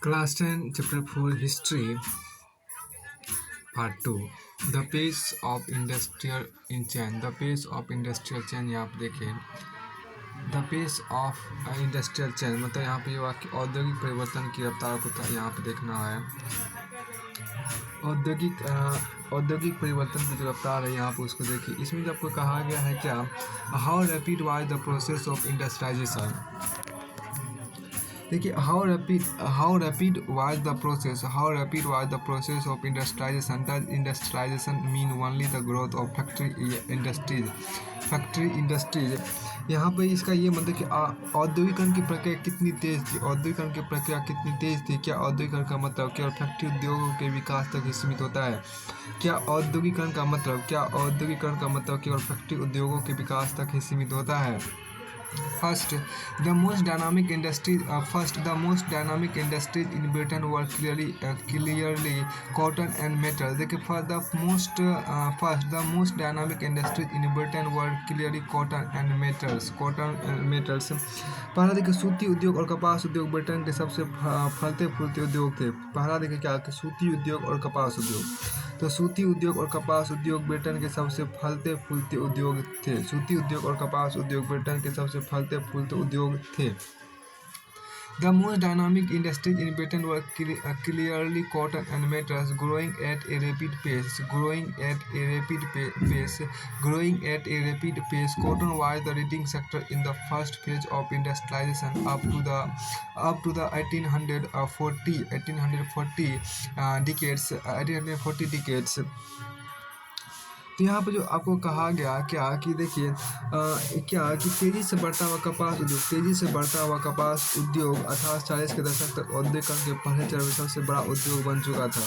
Class 10, Chapter 4 History, Part 2 The pace of industrial change. The pace of industrial change यहाँ पे देखिए the pace of industrial change मतलब यहाँ पे ये वाक्य औद्योगिक परिवर्तन की रफ्तार को यहाँ पे देखना है। औद्योगिक परिवर्तन की जो रफ्तार है यहाँ पे उसको देखिए। इसमें जो आपको कहा गया है क्या, how rapid was the process of industrialisation. देखिए how rapid was the process of industrialisation. Does industrialisation mean only the growth of factory industries. यहाँ पे इसका ये मतलब कि औद्योगिकरण की प्रक्रिया कितनी तेज़ थी। औद्योगिकरण की प्रक्रिया कितनी तेज़ थी। क्या औद्योगिकरण का मतलब केवल फैक्ट्री उद्योगों के विकास तक ही सीमित होता है। क्या औद्योगिकरण का मतलब केवल फैक्ट्री उद्योगों के विकास तक ही सीमित होता है। First, the most dynamic industries in Britain were clearly cotton and metal. देखिए the most dynamic industries in Britain were clearly cotton and metals. पहला देखिए सूती उद्योग और कपास उद्योग ब्रिटेन के सबसे फलते फूलते उद्योग थे। पहला देखिए क्या कि सूती उद्योग और कपास उद्योग। तो सूती उद्योग और कपास उद्योग ब्रिटेन के सबसे फलते फूलते उद्योग थे। सूती उद्योग और कपास उद्योग ब्रिटेन के सबसे फलते फूलते उद्योग थे। The most dynamic industries in Britain were clearly cotton and metals, growing at a rapid pace. Cotton was the leading sector in the first phase of industrialization up to the 1840 decades. तो यहाँ पर जो आपको कहा गया क्या कि देखिए क्या कि तेज़ी से बढ़ता हुआ कपास उद्योग 1840 के दशक तक औद्योगिकरण के पहले चरण में सबसे बड़ा उद्योग बन चुका था।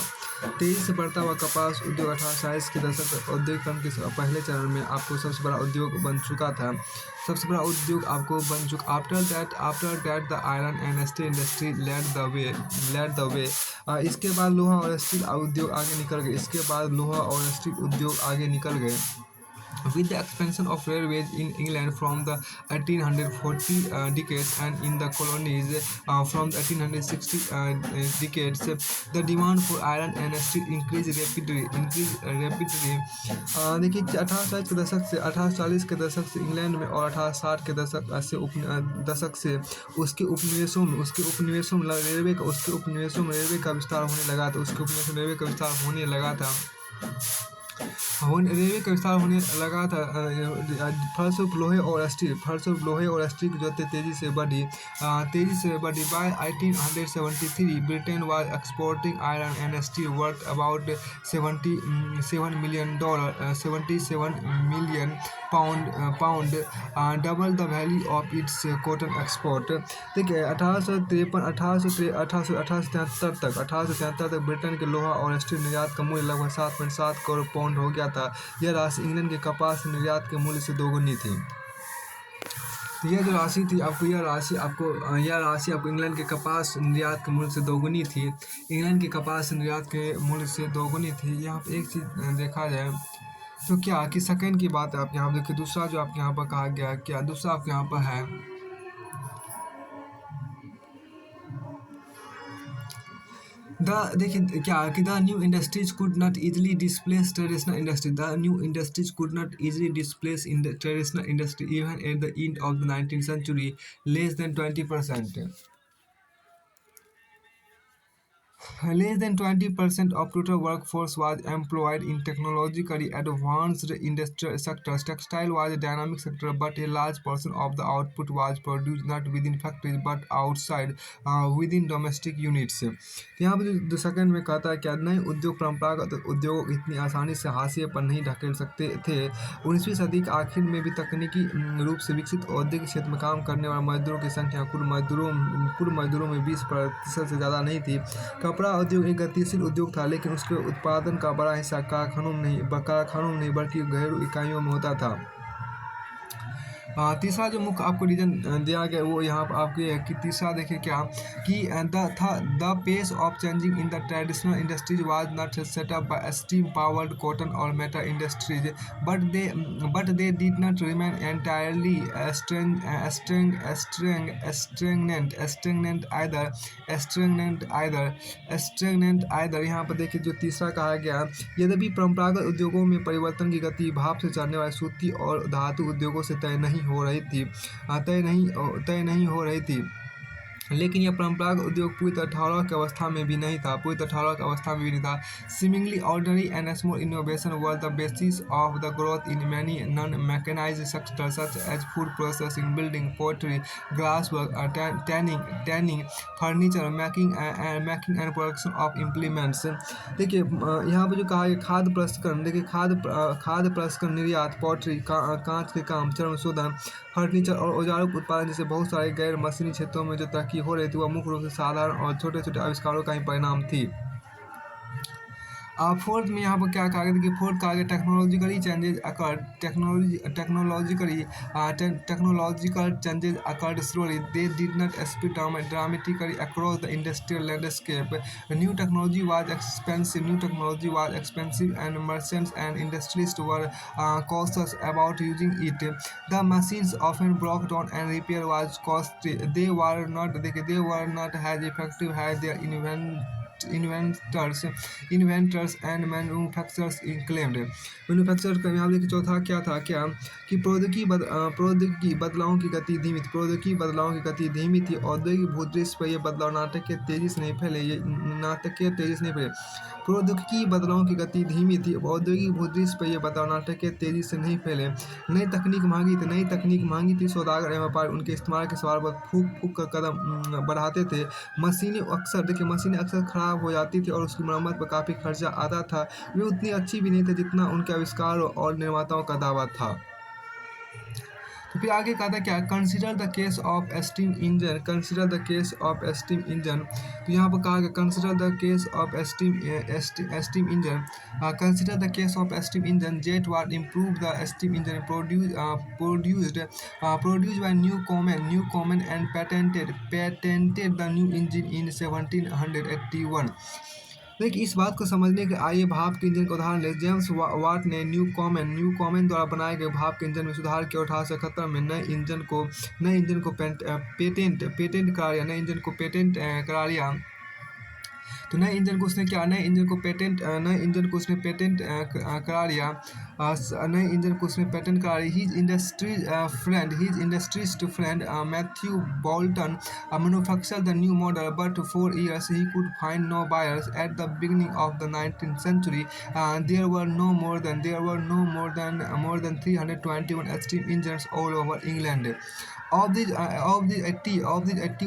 तेज़ी से बढ़ता हुआ कपास उद्योग 1840 के दशक तक औद्योगिकरण के पहले चरण में आपको सबसे बड़ा उद्योग बन चुका था। After that the iron and steel industry led the way. इसके बाद लोहा और स्टील उद्योग आगे निकल गए। With the expansion of railways in England from the 1840 decades and in the colonies from the 1860 decades, the demand for iron and steel increased rapidly. देखिए 1840 के दशक से इंग्लैंड में और 1860 के दशक से उसके उपनिवेशों में रेलवे का विस्तार होने लगा था। फलस्वरूप लोहे और स्टील की जरूरतें तेजी से बढ़ी। By 1873 Britain was exporting iron and steel worth about $77 million, pound, double the value of its cotton export. देखिए 1873 तक ब्रिटेन के लोहा और स्टील निर्यात का मूल्य लगभग 7.7 करोड़ पाउंड हो गया था। यह राशि इंग्लैंड के कपास निर्यात के मूल्य से दोगुनी थी। तो यह जो राशि थी आपको यह राशि आपको इंग्लैंड के कपास निर्यात के मूल्य से दोगुनी थी। यहाँ पे एक चीज़ देखा जाए तो क्या कि सेकंड की बात है। आप यहाँ देखिए दूसरा जो आपके यहाँ पर कहा गया क्या दूसरा आपके यहाँ पर है देखिए क्या कि the new industries could not easily displace traditional industry even at the end of the 19th century. Less than 20% of total workforce was employed in technologically advanced industrial sectors. Textile was a dynamic sector, but a large portion of the output was produced not within factories but outside, within domestic units. यहाँ पर जो second में कहता है क्या नए उद्योग परंपरागत उद्योग इतनी आसानी से हाशिए पर नहीं ढकेल सकते थे। 19वीं सदी के आखिर में भी तकनीकी रूप से विकसित औद्योगिक क्षेत्र में काम करने वाले मजदूरों की संख्या कुल मजदूरों में 20% से ज़्यादा नहीं थी। कपड़ा उद्योग एक गतिशील उद्योग था, लेकिन उसके उत्पादन का बड़ा हिस्सा कारखानों में नहीं बल्कि घरेलू इकाइयों में होता था। तीसरा जो मुख्य आपको रीजन दिया गया वो यहाँ पर आपके है कि तीसरा देखिए क्या कि the pace of changing in the traditional industries was not setup by steam powered cotton और metal industries but they did not remain entirely stagnant either. यहाँ पर देखिए जो तीसरा कहा गया, यद्यपि परंपरागत उद्योगों में परिवर्तन की गति भाप से चलने वाले सूती और धातु उद्योगों से तय नहीं हो रही थी, लेकिन यह परंपरागत उद्योग पूरी तरह ठहराव की अवस्था में भी नहीं था। Seemingly ordinary and small innovation were the basis of the growth in many non-mechanized sectors such as food processing, building, pottery, glasswork, tanning, furniture making and production of implements। देखिए यहाँ पर जो कहा है खाद्य प्रसंस्करण, देखिए खाद्य प्रसंस्करण, निर्यात, पॉटरी, कांच के काम, चर्म शोधन, फर्नीचर और औजारों के उत्पादन जैसे बहुत सारे गैर मशीनी क्षेत्रों में जो तरक्की हो रही थी वह मुख्य रूप से साधारण और छोटे छोटे आविष्कारों का ही परिणाम थी। फोर्थ में यहाँ पर क्या कहा गया कि फोर्थ कहा गया technological changes occurred slowly, they did not speed dramatically across the industrial landscape। New technology was expensive and merchants and industrialists were cautious about using it। The machines often broke down and repair was costly। They were not as effective as their inventors and manufacturers claimed। Manufacture का यहाँ देखिए चौथा क्या था कि प्रौद्योगिकी बदलावों की गति धीमी थी। औद्योगिक भूदृश्य पर ये बदलाव नाटकीय तेजी से नहीं फैले। प्रौद्योगिकी बदलावों की गति धीमी थी, औद्योगिक भूदृश्य पर ये बदलाव नाटकीय तेजी से नहीं फैले। नई तकनीक महंगी थी। सौदागर एवं व्यापारी उनके इस्तेमाल के सवाल पर फूक कर कदम बढ़ाते थे। मशीनें अक्सर खराब हो जाती थी और उसकी मरम्मत पर काफ़ी खर्चा आता था। वे उतनी अच्छी भी नहीं थी जितना उनके आविष्कार और निर्माताओं का दावा था। तो फिर आगे कहा था क्या, consider the case of steam engine. तो यहाँ पर कहा गया consider the case of steam engine जेट Watt improve the steam engine produced by Newcomen and patented the new engine in 1781। देखिए इस बात को समझने के आइए भाप के इंजन का उदाहरण ले। जेम्स वाट ने न्यू कॉमन द्वारा बनाए गए भाप के इंजन में सुधार किया। 1871 में नए इंजन को पेटेंट करा लिया। तो नए इंजन को उसने पेटेंट करा लिया। His industrialist friend Matthew Boulton manufactured the new model, but for years he could find no buyers। At the beginning of the 19th century, there were no more than 321 steam engines all over England। Of these 80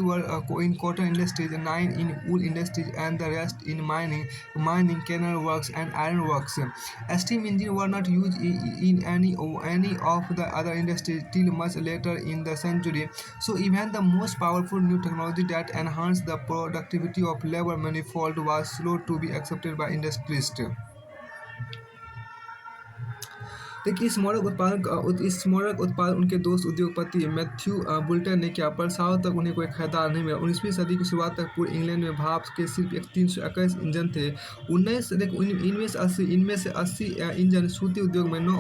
were in cotton industries, 9 in wool industries, and the rest in mining, canal works, and iron works। Steam engines were not used in any of the other industries till much later in the century. So even the most powerful new technology that enhanced the productivity of labor manifold was slow to be accepted by industrialists। देखिए इस model उत्पादन उनके दोस्त उद्योगपति Matthew बुल्टन ने किया, पर सालों तक उन्हें कोई खरीदार नहीं मिला। 19वीं सदी की शुरुआत तक पूरे इंग्लैंड में भाप के सिर्फ 321 इंजन थे। इनमें से 80 इंजन सूती उद्योग में, 9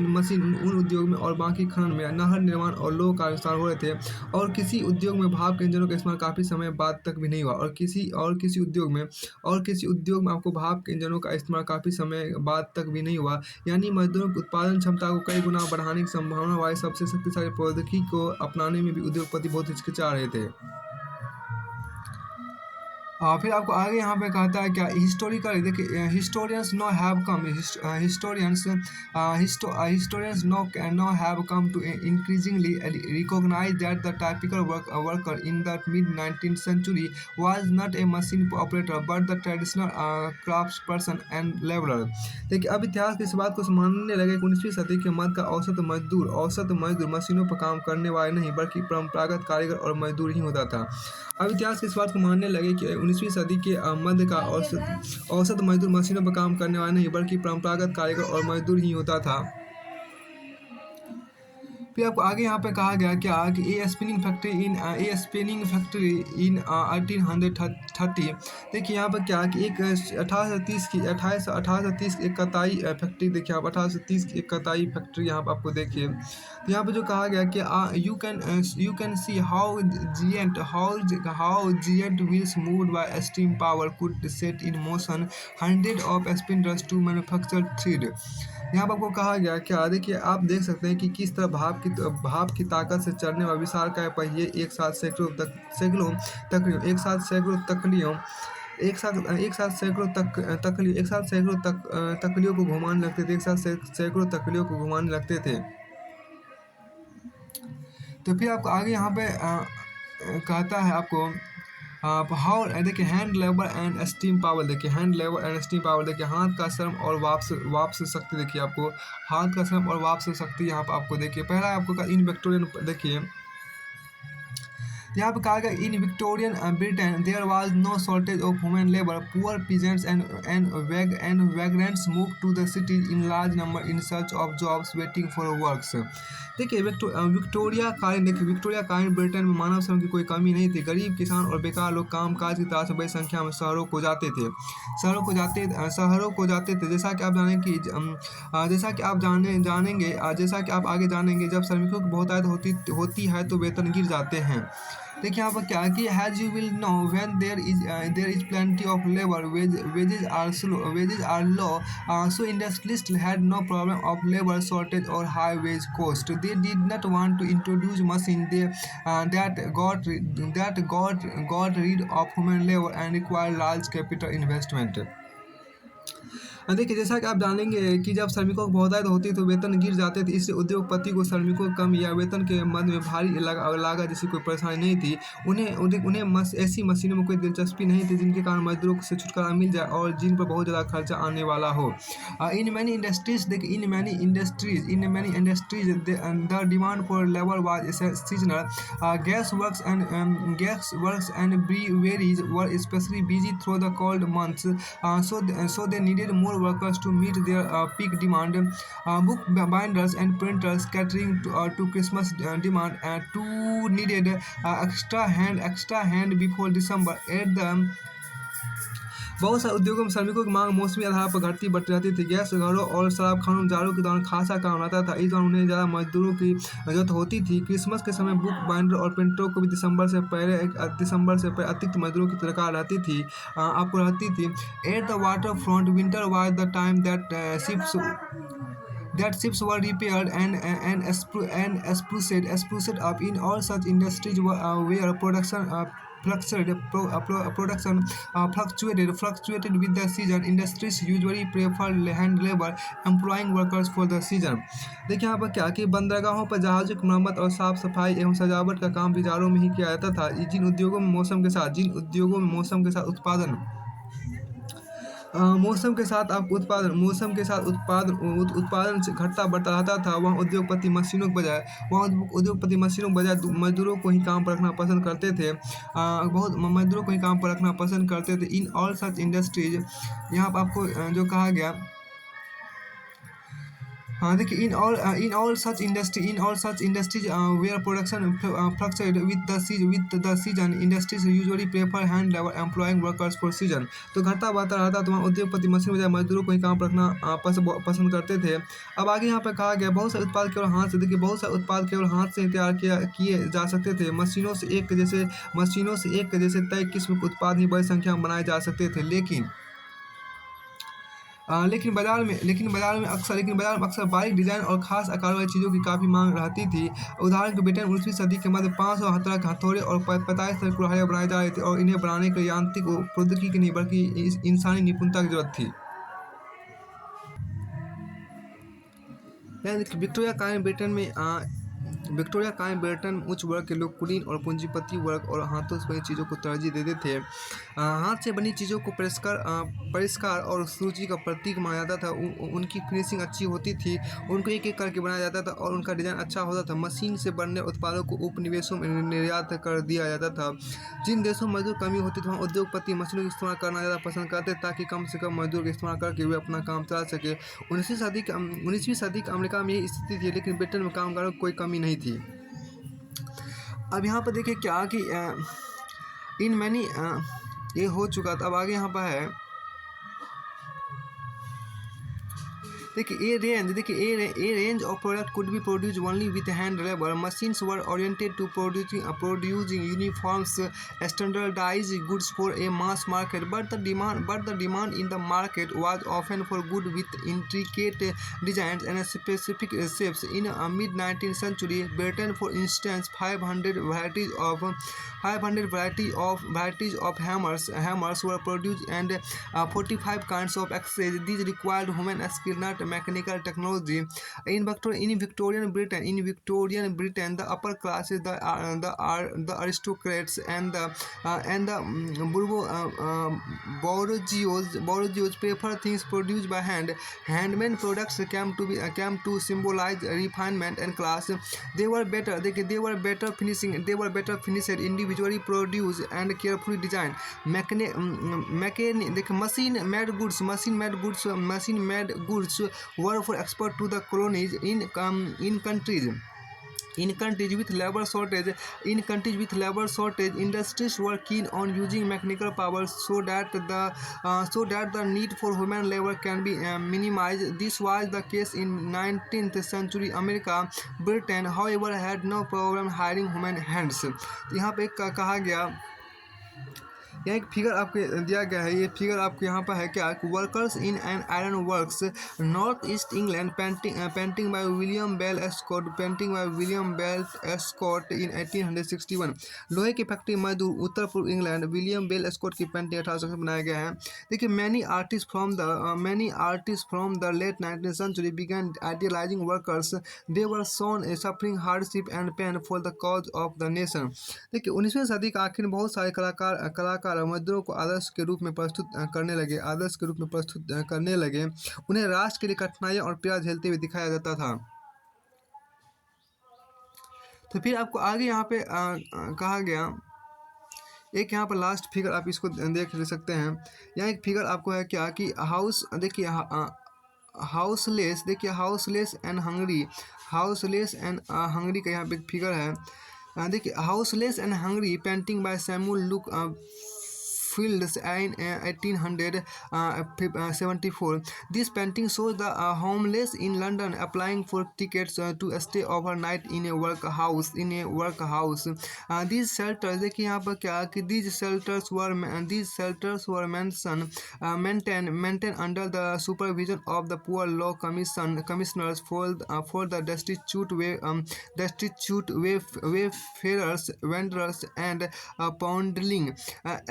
मशीन ऊन उद्योग में और बाकी खनन में, नहर निर्माण और लोह का विस्तार हो रहे थे। और किसी उद्योग में भाप के इंजनों का इस्तेमाल काफ़ी समय बाद तक भी नहीं हुआ। और किसी उद्योग में आपको भाप के इंजनों का इस्तेमाल काफ़ी समय बाद तक भी नहीं हुआ। यानी मजदूरों की उत्पादन क्षमता को कई गुना बढ़ाने की संभावना वाली सबसे शक्तिशाली प्रौद्योगिकी को अपनाने में भी उद्योगपति बहुत हिचकिचा रहे थे। फिर आपको आगे यहाँ पे कहता है क्या, हिस्टोरिकल देखिए historians now have come to increasingly recognise that the typical worker in the mid 19th century was not a machine operator but the traditional craftsperson and laborer। देखिए अब इतिहास की इस बात को मानने लगे कि 19वीं सदी के मध्य का औसत मजदूर मशीनों पर काम करने वाले नहीं बल्कि परंपरागत कारीगर और मजदूर ही होता था। अब इतिहास की इस बात को मानने लगे कि 19वीं सदी के मध्य का औसत मजदूर मशीनों पर काम करने वाला नहीं बल्कि परंपरागत कारीगर और मजदूर ही होता था। फिर आपको आगे यहाँ पे कहा गया क्या कि ए स्पिनिंग फैक्ट्री इन 1830। देखिए यहाँ पर क्या कि एक 1830 की 1830 एक कताई फैक्ट्री, देखिए आप 1830 की एक कताई फैक्ट्री यहाँ पर आपको देखिए। तो यहाँ पे जो कहा गया कि you can see how giant wheels moved by steam power could set in motion hundred of spindles to manufacture thread. यहाँ पर आपको कहा गया क्या, देखिए आप देख सकते हैं कि किस तरह भाप की ताकत से चलने वाले विशालकाय पहिए एक साथ सैकड़ों तकलियों को घुमाने लगते थे, एक साथ सैकड़ों तकलियों को घुमाने लगते थे। तो फिर आपको आगे यहाँ पे कहता है आपको हाउ, देखिए hand labour and steam power, देखिए hand labour and steam power, देखिए हाथ का श्रम और वापस शक्ति, देखिए आपको हाथ का श्रम और वापस शक्ति यहाँ पर आपको देखिए। पहला आपको इन विक्टोरियन, देखिए यहाँ पे कहा गया in Victorian Britain there was no shortage of human labour, poor peasants and vagrants move to the cities in large number in search of jobs waiting for works. देखिए विक्टोरिया कालीन ब्रिटेन में मानव श्रम की कोई कमी नहीं थी। गरीब किसान और बेकार लोग काम काज की तलाश में बड़ी संख्या में शहरों को जाते थे। जैसा कि आप आगे जानेंगे, जब श्रमिकों की बहुतायत होती है तो वेतन गिर जाते हैं। देखिए यहाँ पर क्या कि has you will know when there is plenty of labour wages are low, so industrialist had no problem of labour shortage और high wage cost. They did not want to introduce machine that got rid of human labour and require large capital investment. देखिए जैसा कि आप जानेंगे कि जब श्रमिकों की बहुतायत होती तो वेतन गिर जाते थे, इससे उद्योगपति को श्रमिकों की कम या वेतन के मद में भारी लागत जैसी कोई परेशानी नहीं थी। उन्हें ऐसी मशीनों में कोई दिलचस्पी नहीं थी जिनके कारण मजदूरों से छुटकारा मिल जाए और जिन पर बहुत ज़्यादा खर्चा आने वाला हो। In many industries the demand for labour was seasonal. Gas works and breweries were specially busy through the cold months, so they needed more workers to meet their peak demand. Book binders and printers catering to Christmas demand too needed extra hand before December. At the बहुत सारे उद्योगों में श्रमिकों की मांग मौसमी आधार पर घटती बढ़ती रहती थी। गैस घरों और शराब खानों जाड़ों के दौरान खासा काम रहता था, इस दौरान उन्हें ज़्यादा मजदूरों की जरूरत होती थी। क्रिसमस के समय बुक बाइंडर और प्रिंटरों को भी दिसंबर से पहले अतिरिक्त मजदूरों की दरकार रहती थी। At the water front winter was the time that ships were repaired and spruced up. In all such industries where production fluctuated with the season, industries usually prefer hand labor, employing workers for the season. देखिए यहाँ पर क्या कि बंदरगाहों पर जहाज़ों की मरम्मत और साफ सफाई एवं सजावट का काम बाजारों में ही किया जाता था। जिन उद्योगों में मौसम के साथ उत्पादन घटता बढ़ता रहता था, वहाँ उद्योगपति मशीनों के बजाय मजदूरों को ही काम पर रखना पसंद करते थे। इन ऑल सच इंडस्ट्रीज, यहाँ पर आपको जो कहा गया, हाँ देखिए in all such industries where production fluctuate with the season, industries usually prefer hand labour employing workers for season. तो घटता बढ़ता रहता तो वहाँ उद्योगपति मशीन बजाय मजदूरों को ही काम पर रखना पसंद करते थे। अब आगे यहाँ पे कहा गया बहुत सारे उत्पाद केवल हाथ से तैयार किए जा सकते थे। मशीनों से एक जैसे तय किस्म के उत्पाद ही बड़ी संख्या में बनाए जा सकते थे। लेकिन बाजार में अक्सर बारीक डिजाइन और खास आकार वाली चीज़ों की काफ़ी मांग रहती थी। उदाहरण के ब्रिटेन 19वीं सदी के मध्य 500 तरह के हथौड़े और 45 तरह की कुल्हाड़ियाँ बनाई जा रही थी और इन्हें बनाने के लिए यांत्रिक प्रौद्योगिकी की नहीं बल्कि इंसानी निपुणता की जरूरत थी। विक्टोरिया कालीन ब्रिटेन में विक्टोरिया काल में ब्रिटेन में उच्च वर्ग के लोग कुलीन और पूंजीपति वर्ग और हाथों से बनी चीज़ों को तरजीह देते थे। हाथ से बनी चीज़ों को परिष्कार और सुरुचि का प्रतीक माना जाता था। उनकी फिनिशिंग अच्छी होती थी, उनको एक एक करके बनाया जाता था और उनका डिज़ाइन अच्छा होता था। मशीन से बनने उत्पादों को उपनिवेशों में निर्यात कर दिया जाता था। जिन देशों में मजदूर कमी होती थी वहाँ उद्योगपति मशीनों का इस्तेमाल करना ज़्यादा पसंद करते ताकि कम से कम मजदूर का इस्तेमाल करके वे अपना काम चला सके। 19वीं सदी के अमेरिका में यही स्थिति थी, लेकिन ब्रिटेन में कामगारों की कोई कमी नहीं थी। अब यहाँ पर देखिए क्या कि इन मैनी ये हो चुका था। अब आगे यहाँ पर है, देखिए a range of product could be produce only with hand labour. Machines were oriented to producing uniforms standardised goods for a mass market, but the demand in the market was often for good with intricate designs and specific shapes. In mid 19th century, Britain, for instance, 500 varieties of hammers were produced, and 45 kinds of axes. These required human skill, not mechanical technology. In Victorian Britain, the upper classes, the aristocrats, and the bourgeois prefer things produced by hand. Handmade products came to symbolize refinement and class. They were better finished, individually produced, and carefully designed. Machine made goods were for export to the colonies. In countries with labor shortage, industries were keen on using mechanical power so that the need for human labor can be minimized. This was the case in 19th century America. Britain, however, had no problem hiring human hands. यहाँ पे कहा गया, यहाँ एक figure आपको दिया गया है। ये फिगर आपको यहाँ पर है क्या, workers in an iron works north east England, painting by William Bell Scott in 1861। लोहे की फैक्ट्री मजदूर उत्तर पूर्व इंग्लैंड, विलियम बेल एस्कॉट की पेंटिंग 1800 में बनाया गया है। देखिए many artist from the late 19th century began idealizing workers. They were shown suffering hardship and pain for the cause of the nation. देखिए 19वीं सदी का आखिर में बहुत सारे कलाकार मजदूरों को आदर्श के रूप में प्रस्तुत करने लगे। उन्हें राष्ट्र के लिए कठिनाइयां और पीड़ा झेलते हुए दिखाया जाता था। तो फिर आपको आगे यहाँ पे कहा गया, एक यहाँ पर लास्ट फिगर आप इसको देख ले सकते हैं। यहाँ एक फिगर आपको है क्या कि हाउसलेस एंड हंगरी का यहाँ पे एक फिगर है। देखिए houseless and Hungary painting by Samuel look Fields in 1874. This painting shows the homeless in London applying for tickets to stay overnight in a workhouse. These shelters, देखिए यहाँ पर क्या कि these shelters were maintained under the supervision of the Poor Law Commissioners for the destitute wayfarers, vendors, and poundling.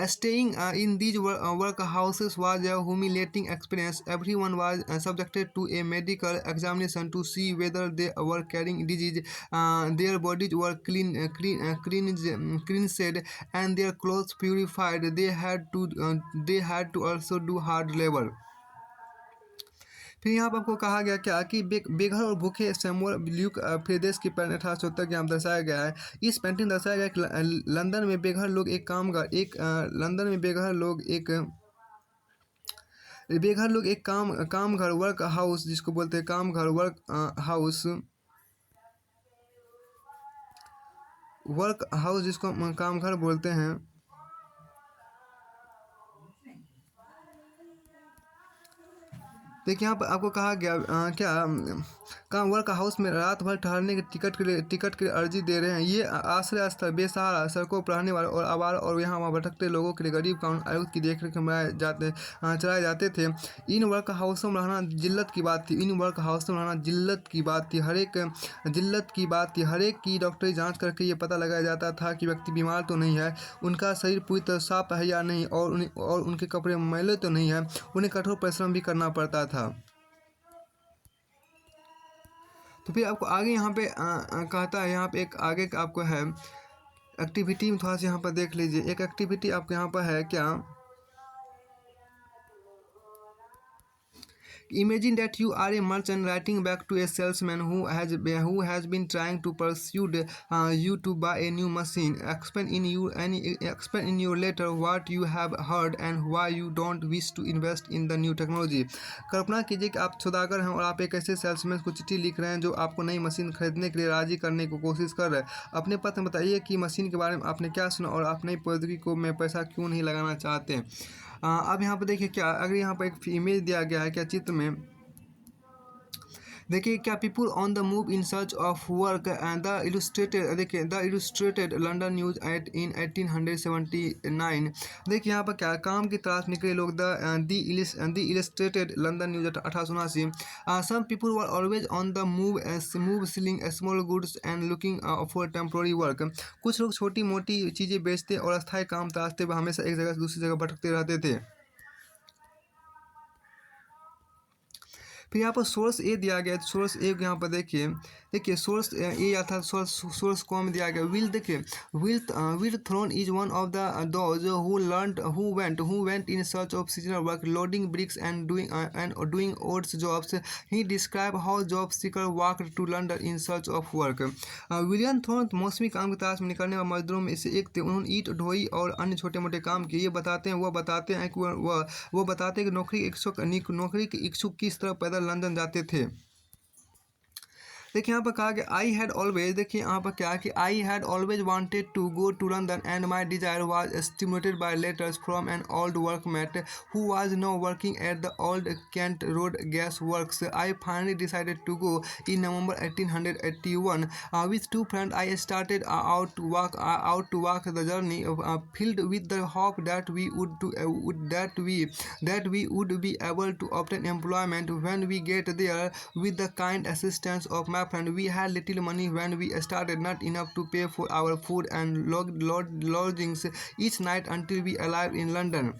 Staying in these workhouses was a humiliating experience. Everyone was subjected to a medical examination to see whether they were carrying disease. Their bodies were cleansed and their clothes purified. They had to also do hard labor. फिर यहाँ पर आपको कहा गया क्या कि बेघर और भूखे सैमुअल ल्यूक फ्रीदेस की पेंटिंग 1870 के यहाँ दर्शाया गया है। इस पेंटिंग दर्शाया गया कि लंदन में बेघर लोग एक कामघर वर्क हाउस, जिसको बोलते हैं कामघर वर्क हाउस जिसको कामघर बोलते हैं। देखिए यहाँ पर आपको कहा गया वर्क हाउस में रात भर ठहरने के टिकट के लिए अर्जी दे रहे हैं। ये आश्रय स्थल बेसहारा, सड़कों पर रहने वाले और आवारा और यहाँ वहाँ भटकते लोगों के लिए गरीब कानून आयुक्त की देखरेख में चलाए जाते थे। इन वर्क हाउसों में रहना जिल्लत की बात थी। हर एक की डॉक्टरी जांच करके ये पता लगाया जाता था कि व्यक्ति बीमार तो नहीं है, उनका शरीर पूरी तरह साफ है या नहीं, और उनके कपड़े मैले तो नहीं है। उन्हें कठोर परिश्रम भी करना पड़ता था। तो फिर आपको आगे यहाँ पे कहता है, यहाँ पे एक आगे का आपको है एक्टिविटी में थोड़ा सा यहाँ पर देख लीजिए। एक एक्टिविटी आपको यहाँ पर है क्या, imagine that you are a merchant writing back to a salesman who has been trying to persuade you to buy a new machine. Explain in your letter what you have heard and why you don't wish to invest in the new technology. कल्पना कीजिए कि आप सौदागर हैं और आप एक ऐसे salesman को चिट्ठी लिख रहे हैं जो आपको नई मशीन खरीदने के लिए राजी करने की कोशिश कर रहे हैं। अपने पत्र में बताइए कि मशीन के बारे में आपने क्या सुना और आप नई प्रौद्योगिकी को में पैसा क्यों नहीं लगाना चाहते हैं। अब यहाँ पर देखिए क्या, अगर यहाँ पर एक इमेज दिया गया है क्या चित्र में, देखिए क्या, people on the move in search of work and the illustrated, देखिए the illustrated London news in 1879। देखिए यहाँ पर क्या, काम की तलाश निकले लोग, the illustrated London News 1879। Some people were always on the move selling small goods and looking for temporary work. कुछ लोग छोटी मोटी चीज़ें बेचते और अस्थायी काम तलाशते हुए हमेशा एक जगह से दूसरी जगह भटकते रहते थे। फिर यहाँ पर सोर्स ए दिया गया है, सोर्स ए यहाँ पर देखिए सोर्स ए या था सोर्स कॉम दिया गया। विल, देखिए Will Thorne is one of the those who went in search of seasonal work loading bricks and doing odds jobs. He describe how job seeker walk to London in search of work. William Thorne मौसमी काम की तलाश में निकलने वाले मजदूरों में से एक थे। उन्होंने ईंट ढोई और अन्य छोटे मोटे काम किए। वह बताते हैं कि नौकरी के इच्छुक किस तरह पैदल लंदन जाते थे। देखिए यहाँ पर कहा कि आई हैड ऑलवेज, देखिए यहाँ पर क्या कि I had always wanted to go to London and my desire was stimulated by letters from an old workmate who was now working at the Old Kent Road gas works. I finally decided to go in November 1881 with two friends. I started out to walk the journey filled with the hope that we would be able to obtain employment when we get there. With the kind assistance of my friend, we had little money when we started, not enough to pay for our food and lodgings each night until we arrived in London.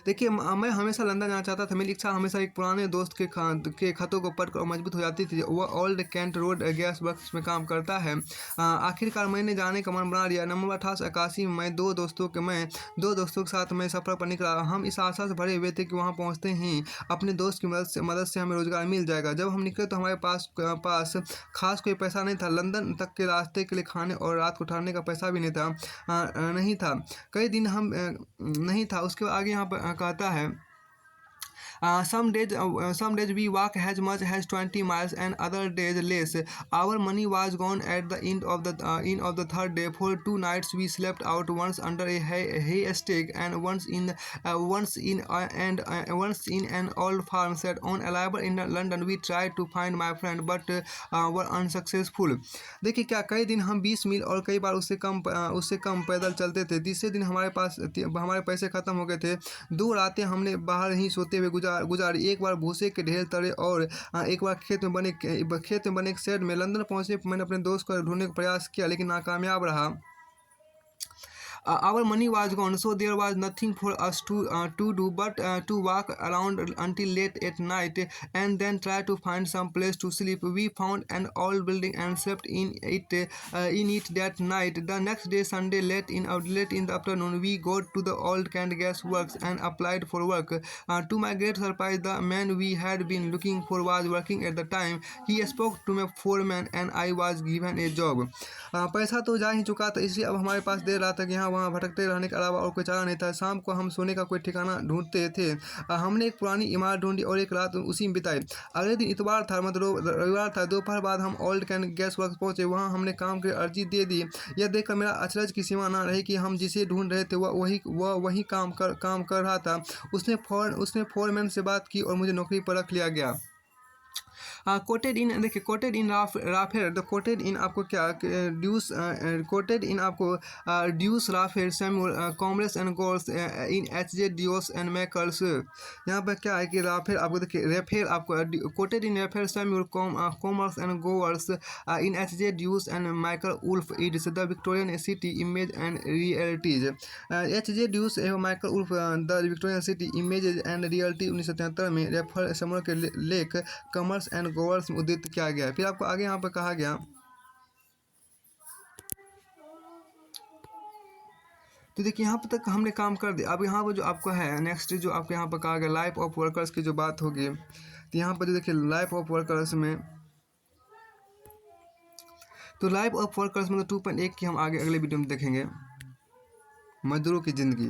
देखिए मैं हमेशा London जाना चाहता था। मेरी इच्छा हमेशा एक पुराने दोस्त के खतों को पढ़कर मजबूत हो जाती थी। वह Old Kent Road gas works में काम करता है। आखिरकार मैंने जाने का मन बना लिया। नवंबर 1881 में मैं दो दोस्तों के साथ मैं सफ़र पर निकला। हम इस आशा से भरे हुए थे कि वहाँ पहुँचते ही अपने दोस्त की मदद से हमें रोजगार मिल जाएगा। जब हम निकले तो हमारे पास खास कोई पैसा नहीं था। लंदन तक के रास्ते के लिए खाने और रात को ठहरने का पैसा भी नहीं था। कई दिन हम नहीं था। उसके आगे यहाँ पर कहता है, some days we walk as much as 20 miles and other days less. Our money was gone at the end of the third day. For 2 nights we slept out, once under a haystack and once in an old farm set. On arrival in London we tried to find my friend but were unsuccessful. देखिए क्या, कई दिन हम 20 मील और कई बार उससे कम पैदल चलते थे। तीसरे दिन हमारे पैसे खत्म हो गए थे। 2 रातें हमने बाहर ही सोते हुए गुजारी। एक बार भूसे के ढेर तले और एक बार खेत में बने एक शेड में। लंदन पहुंचने पर मैंने अपने दोस्त को ढूंढने का प्रयास किया लेकिन नाकामयाब रहा। Our money was gone, so there was nothing for us to do but to walk around until late at night and then try to find some place to sleep. We found an old building and slept in it that night. The next day, Sunday, late in the afternoon, we got to the old Kent gas works and applied for work. To my great surprise, the man we had been looking for was working at the time. He spoke to my foreman and I was given a job. पैसा तो जा ही चुका था, इसलिए अब हमारे पास देर रात तक यहाँ वहाँ भटकते रहने के अलावा और कोई चारा नहीं था। शाम को हम सोने का कोई ठिकाना ढूंढते थे। हमने एक पुरानी इमारत ढूंढी और एक रात उसी में बिताई। अगले दिन इतवार था, मतलब रविवार था। दोपहर बाद हम ओल्ड कैंट गैस वर्क्स पहुँचे। वहाँ हमने काम की अर्जी दे दी। यह देखकर मेरा अचरज की सीमा न रही कि हम जिसे ढूंढ रहे थे वह वही काम कर रहा था। उसने फोरमैन से बात की और मुझे नौकरी पर रख लिया गया। कोटेड इन, देखिए quoted in Raphael, the quoted in आपको क्या कोटेड इन आपको Dyos Raphael Samuel comers and goers in H.J. Dyos and Michaels. यहाँ पर क्या है कि राफेर आपको देखिए रेफेर आपको quoted in refer Samuel comers and goers in H.J. Dyos and Michael Wolff eds the Victorian city image and realities. H.J. Dyos एवं Michael Wolff the Victorian city image and reality 1973 में refer Samuel के लेख commerce workers and गोवर्स में उद्दीत किया गया है। फिर आपको आगे यहाँ पर कहा गया, तो देखिए यहाँ पर तक हमने काम कर दिया। अब यहाँ पर जो आपको है नेक्स्ट जो आपको यहाँ पर कहा गया लाइफ ऑफ वर्कर्स की जो बात होगी, तो यहाँ पर जो देखिए लाइफ ऑफ वर्कर्स में, तो लाइफ ऑफ वर्कर्स मतलब 2.1 की हम आगे अगले वीडियो में देखेंगे, मजदूरों की ज़िंदगी।